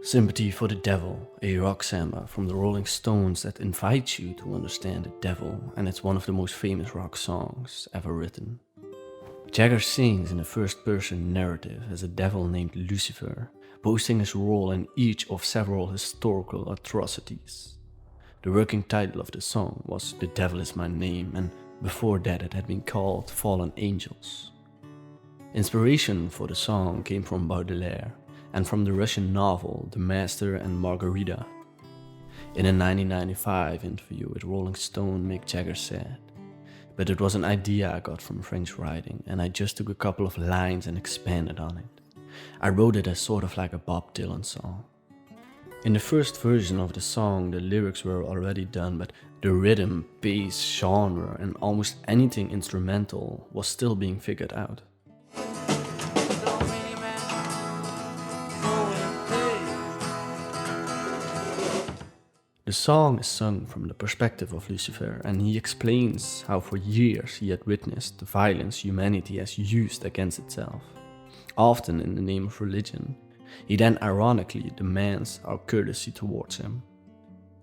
Sympathy for the Devil, a rock samba from the Rolling Stones that invites you to understand the devil, and it's one of the most famous rock songs ever written. Jagger sings in a first-person narrative as a devil named Lucifer, boasting his role in each of several historical atrocities. The working title of the song was The Devil Is My Name, and before that it had been called Fallen Angels. Inspiration for the song came from Baudelaire and from the Russian novel The Master and Margarita. In a 1995 interview with Rolling Stone, Mick Jagger said, "But it was an idea I got from French writing, and I just took a couple of lines and expanded on it. I wrote it as sort of like a Bob Dylan song." In the first version of the song, the lyrics were already done, but the rhythm, bass, genre, and almost anything instrumental was still being figured out. The song is sung from the perspective of Lucifer, and he explains how for years he had witnessed the violence humanity has used against itself, often in the name of religion. He then ironically demands our courtesy towards him.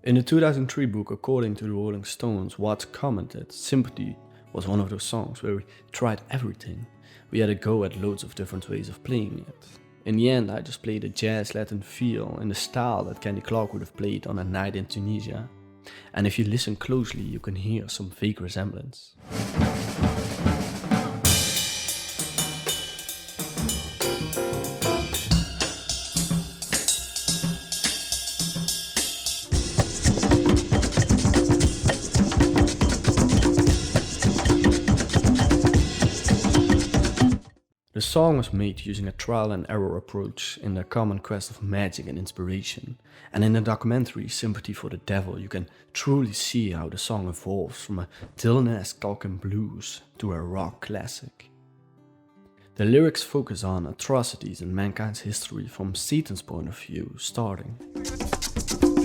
In the 2003 book, according to the Rolling Stones, Watts commented, "Sympathy was one of those songs where we tried everything. We had a go at loads of different ways of playing it. In the end, I just played a jazz Latin feel in the style that Kenny Clark would have played on a night in Tunisia. And if you listen closely, you can hear some vague resemblance." The song was made using a trial and error approach in their common quest of magic and inspiration, and in the documentary Sympathy for the Devil you can truly see how the song evolves from a Dylan-esque talking blues to a rock classic. The lyrics focus on atrocities in mankind's history from Satan's point of view, starting,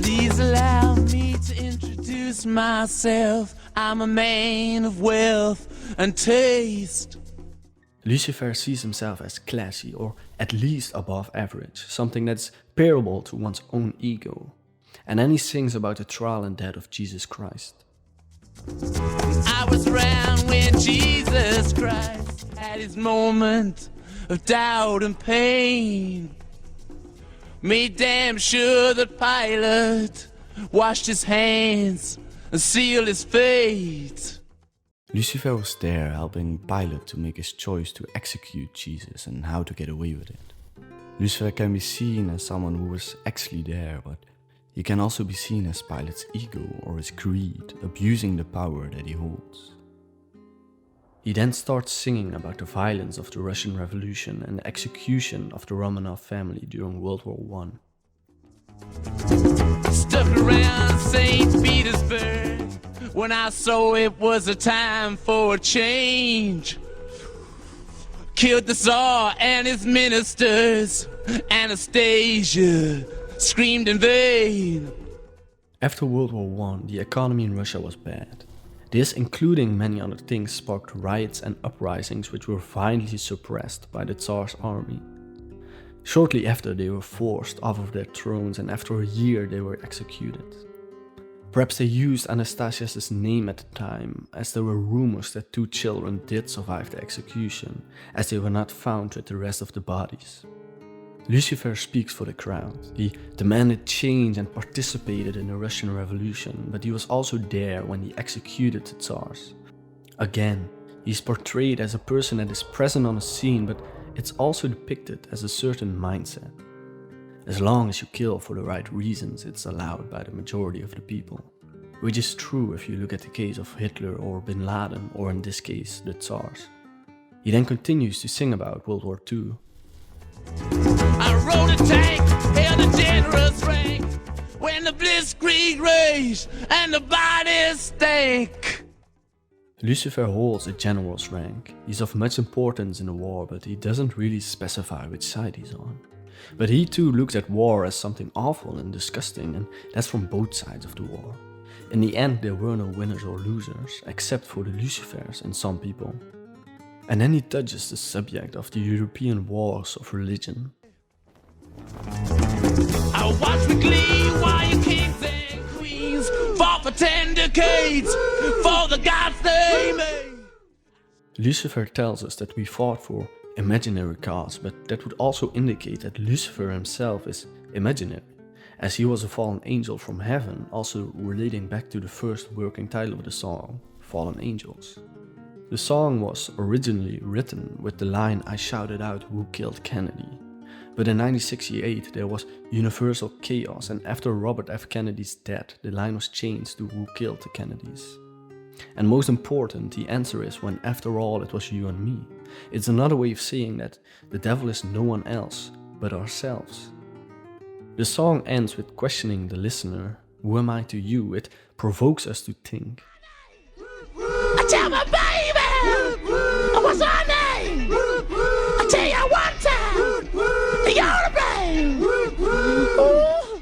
"Please allow me to introduce myself. I'm a man of wealth and taste." Lucifer sees himself as classy, or at least above average, something that's bearable to one's own ego. And then he sings about the trial and death of Jesus Christ. "I was around when Jesus Christ had his moment of doubt and pain. Made damn sure that Pilate washed his hands and sealed his fate." Lucifer was there helping Pilate to make his choice to execute Jesus and how to get away with it. Lucifer can be seen as someone who was actually there, but he can also be seen as Pilate's ego or his greed, abusing the power that he holds. He then starts singing about the violence of the Russian Revolution and the execution of the Romanov family during World War I. "Stuck around St. Petersburg when I saw it was a time for a change. Killed the Tsar and his ministers. Anastasia screamed in vain." After World War I, the economy in Russia was bad. This, including many other things, sparked riots and uprisings which were violently suppressed by the Tsar's army. Shortly after, they were forced off of their thrones, and after a year they were executed. Perhaps they used Anastasia's name at the time, as there were rumors that 2 children did survive the execution, as they were not found with the rest of the bodies. Lucifer speaks for the crowd. He demanded change and participated in the Russian Revolution, but he was also there when he executed the Tsars. Again, he's portrayed as a person that is present on a scene, but it's also depicted as a certain mindset. As long as you kill for the right reasons, it's allowed by the majority of the people. Which is true if you look at the case of Hitler or Bin Laden, or in this case, the Tsars. He then continues to sing about World War II. "I rode a tank, held a generous rank, when the blitzkrieg raged and the bodies stank." Lucifer holds a general's rank. He's of much importance in the war, but he doesn't really specify which side he's on. But he too looks at war as something awful and disgusting, and that's from both sides of the war. In the end, there were no winners or losers, except for the Lucifers and some people. And then he touches the subject of the European wars of religion. "I watch with glee while your kings and queens fought for 10 decades for the gods they made. Lucifer tells us that we fought for imaginary gods, but that would also indicate that Lucifer himself is imaginary, as he was a fallen angel from heaven, also relating back to the first working title of the song, Fallen Angels. The song was originally written with the line "I shouted out who killed Kennedy," but in 1968 there was universal chaos, and after Robert F. Kennedy's death the line was changed to "Who killed the Kennedys?" And most important, the answer is "When after all it was you and me." It's another way of saying that the devil is no one else but ourselves. The song ends with questioning the listener, "Who am I to you?" It provokes us to think. I tell my baby, what's her name? I tell you one time, you're to blame. Ooh.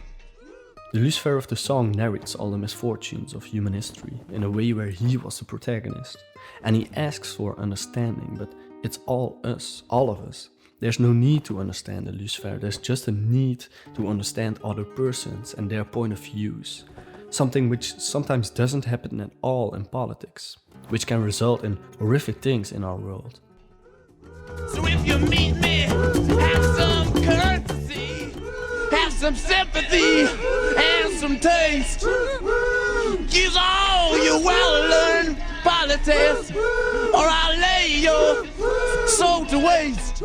The Lucifer of the song narrates all the misfortunes of human history in a way where he was the protagonist, and he asks for understanding, but it's all us, all of us. There's no need to understand the Lucifer, there's just a need to understand other persons and their point of views. Something which sometimes doesn't happen at all in politics, which can result in horrific things in our world. So if you meet me, have some courtesy, have some sympathy, and some taste. Use all your well-learned politics, or I'll lay your soul to waste.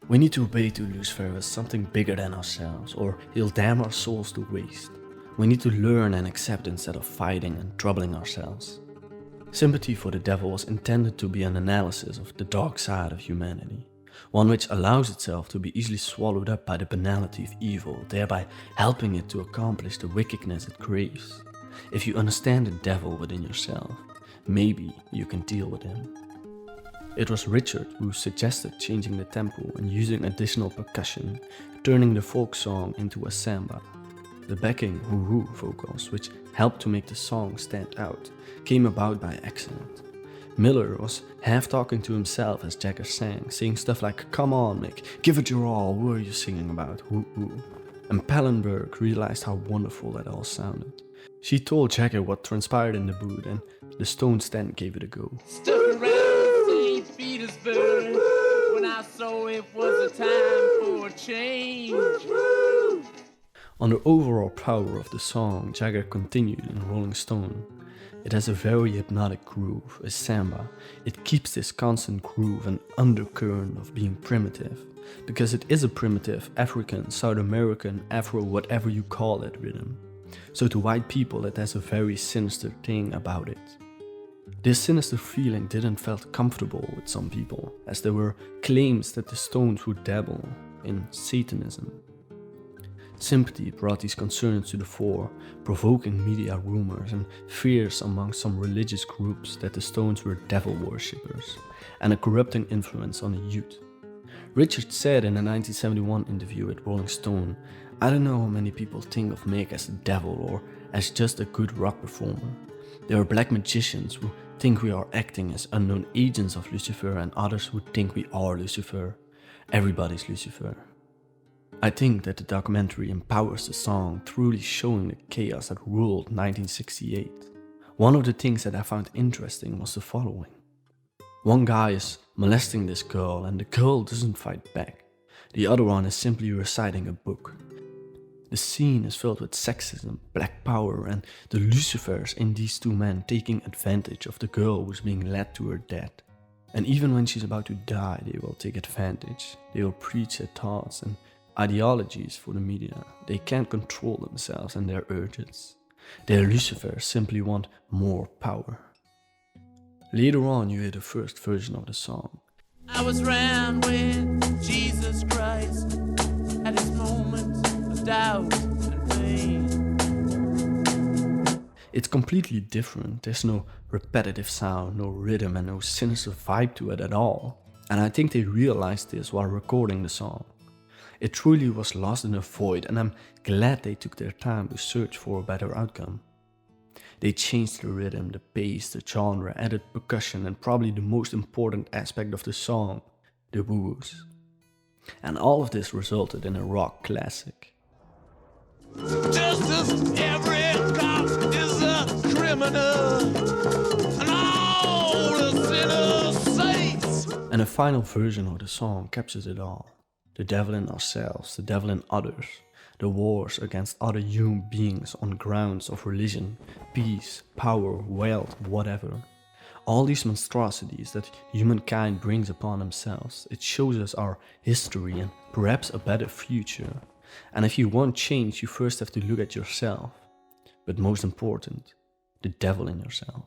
We need to obey to Lucifer as something bigger than ourselves, or he'll damn our souls to waste. We need to learn and accept instead of fighting and troubling ourselves. Sympathy for the devil was intended to be an analysis of the dark side of humanity, one which allows itself to be easily swallowed up by the banality of evil, thereby helping it to accomplish the wickedness it craves. If you understand the devil within yourself, maybe you can deal with him. It was Richard who suggested changing the tempo and using additional percussion, turning the folk song into a samba. The backing hoo-hoo vocals, which helped to make the song stand out, came about by accident. Miller was half talking to himself as Jagger sang, saying stuff like "Come on Mick, give it your all, who are you singing about, hoo-hoo?" And Pallenberg realized how wonderful that all sounded. She told Jagger what transpired in the booth, and the Stones then gave it a go. Stuck around St. Petersburg when I saw it was a time for a change. On the overall power of the song, Jagger continued in Rolling Stone. It has a very hypnotic groove, a samba. It keeps this constant groove and undercurrent of being primitive, because it is a primitive African, South American, Afro, whatever you call it rhythm. So to white people it has a very sinister thing about it. This sinister feeling didn't felt comfortable with some people, as there were claims that the Stones would dabble in Satanism. Sympathy brought these concerns to the fore, provoking media rumors and fears among some religious groups that the Stones were devil worshippers and a corrupting influence on the youth. Richard said in a 1971 interview with Rolling Stone, "I don't know how many people think of Mick as the devil or as just a good rock performer. There are black magicians who think we are acting as unknown agents of Lucifer and others who think we are Lucifer. Everybody's Lucifer." I think that the documentary empowers the song, truly showing the chaos that ruled 1968. One of the things that I found interesting was the following. One guy is molesting this girl and the girl doesn't fight back. The other one is simply reciting a book. The scene is filled with sexism, black power, and the Lucifers in these two men taking advantage of the girl who's being led to her death. And even when she's about to die, they will take advantage. They will preach their thoughts and ideologies for the media. They can't control themselves and their urges. Their Lucifers simply want more power. Later on you hear the first version of the song. I was round when Jesus Christ had his moments of doubt and pain. It's completely different. There's no repetitive sound, no rhythm, and no sinister vibe to it at all. And I think they realized this while recording the song. It truly was lost in a void, and I'm glad they took their time to search for a better outcome. They changed the rhythm, the pace, the genre, added percussion, and probably the most important aspect of the song, the woos. And all of this resulted in a rock classic. Just as every cop is a criminal, and all the sinners saints. And a final version of the song captures it all. The devil in ourselves, the devil in others, the wars against other human beings on grounds of religion, peace, power, wealth, whatever. All these monstrosities that humankind brings upon themselves, it shows us our history and perhaps a better future. And if you want change, you first have to look at yourself. But most important, the devil in yourself.